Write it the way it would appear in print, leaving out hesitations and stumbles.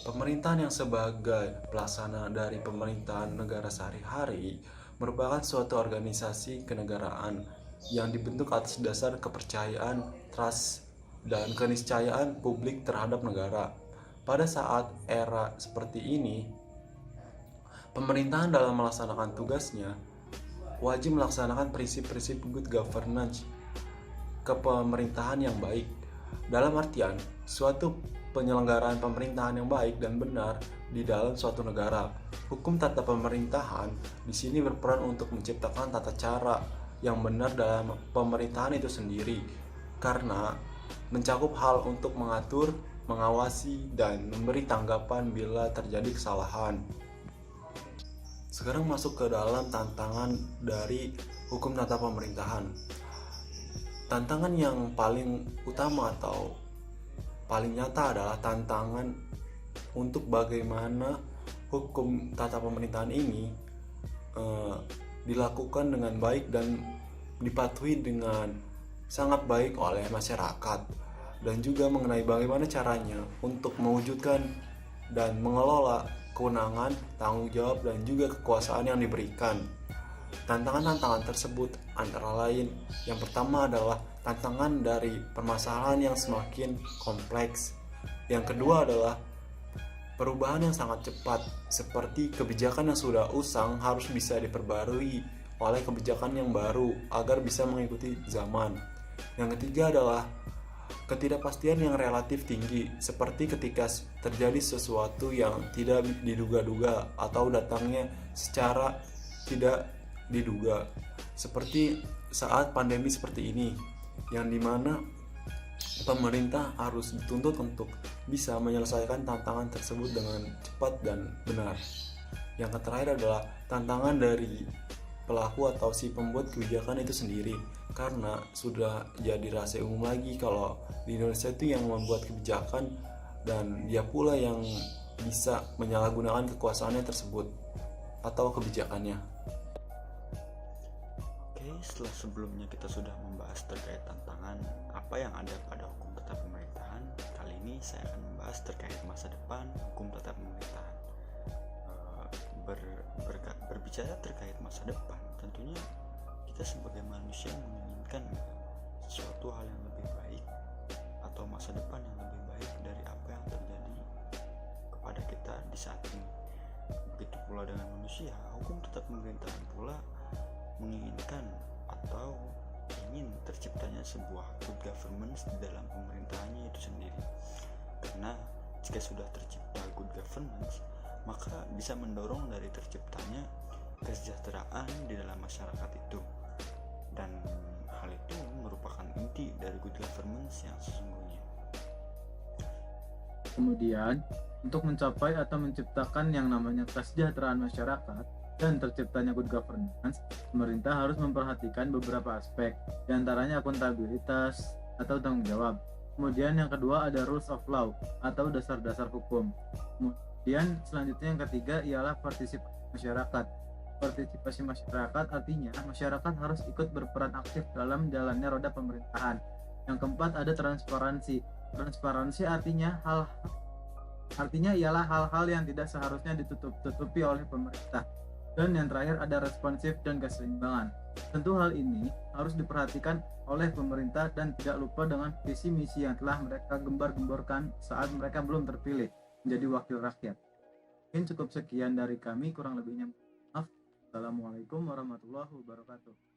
Pemerintahan yang sebagai pelaksana dari pemerintahan negara sehari-hari merupakan suatu organisasi kenegaraan yang dibentuk atas dasar kepercayaan, trust, dan keniscayaan publik terhadap negara. Pada saat era seperti ini, pemerintahan dalam melaksanakan tugasnya wajib melaksanakan prinsip-prinsip good governance, kepemerintahan yang baik. Dalam artian, suatu penyelenggaraan pemerintahan yang baik dan benar di dalam suatu negara. Hukum tata pemerintahan di sini berperan untuk menciptakan tata cara yang benar dalam pemerintahan itu sendiri, karena mencakup hal untuk mengatur, mengawasi, dan memberi tanggapan bila terjadi kesalahan. Sekarang masuk ke dalam tantangan dari hukum tata pemerintahan. Tantangan yang paling utama atau paling nyata adalah tantangan untuk bagaimana hukum tata pemerintahan ini dilakukan dengan baik dan dipatuhi dengan sangat baik oleh masyarakat, dan juga mengenai bagaimana caranya untuk mewujudkan dan mengelola kewenangan, tanggung jawab, dan juga kekuasaan yang diberikan. Tantangan-tantangan tersebut antara lain, yang pertama adalah tantangan dari permasalahan yang semakin kompleks. Yang kedua adalah perubahan yang sangat cepat, seperti kebijakan yang sudah usang harus bisa diperbarui oleh kebijakan yang baru agar bisa mengikuti zaman. Yang ketiga adalah ketidakpastian yang relatif tinggi, seperti ketika terjadi sesuatu yang tidak diduga-duga atau datangnya secara tidak diduga, seperti saat pandemi seperti ini, yang dimana pemerintah harus dituntut untuk bisa menyelesaikan tantangan tersebut dengan cepat dan benar. Yang terakhir adalah tantangan dari pelaku atau si pembuat kebijakan itu sendiri, karena sudah jadi rahasia umum lagi kalau di Indonesia itu yang membuat kebijakan dan dia pula yang bisa menyalahgunakan kekuasaannya tersebut atau kebijakannya. Oke, setelah sebelumnya kita sudah membahas terkait tantangan apa yang ada pada hukum tata pemerintahan, kali ini saya akan membahas terkait masa depan hukum tata pemerintahan. Berbicara terkait masa depan, tentunya kita sebagai manusia menginginkan suatu hal yang lebih baik atau masa depan yang lebih baik dari apa yang terjadi kepada kita di saat ini. Begitu pula dengan manusia, hukum tata pemerintahan pula menginginkan atau ingin terciptanya sebuah good governance di dalam pemerintahannya itu sendiri. Karena jika sudah tercipta good governance, maka bisa mendorong dari terciptanya kesejahteraan di dalam masyarakat itu, dan hal itu merupakan inti dari good governance yang sesungguhnya. Kemudian, untuk mencapai atau menciptakan yang namanya kesejahteraan masyarakat dan terciptanya good governance, pemerintah harus memperhatikan beberapa aspek, diantaranya akuntabilitas atau tanggung jawab. Kemudian yang kedua ada rules of law atau dasar-dasar hukum. Kemudian selanjutnya yang ketiga ialah partisipasi masyarakat. Partisipasi masyarakat artinya masyarakat harus ikut berperan aktif dalam jalannya roda pemerintahan. Yang keempat ada transparansi. Transparansi artinya ialah hal-hal yang tidak seharusnya ditutup-tutupi oleh pemerintah. Dan yang terakhir ada responsif dan keseimbangan. Tentu hal ini harus diperhatikan oleh pemerintah dan tidak lupa dengan visi misi yang telah mereka gembar-gemborkan saat mereka belum terpilih menjadi wakil rakyat. Mungkin cukup sekian dari kami, kurang lebihnya maaf. Assalamualaikum warahmatullahi wabarakatuh.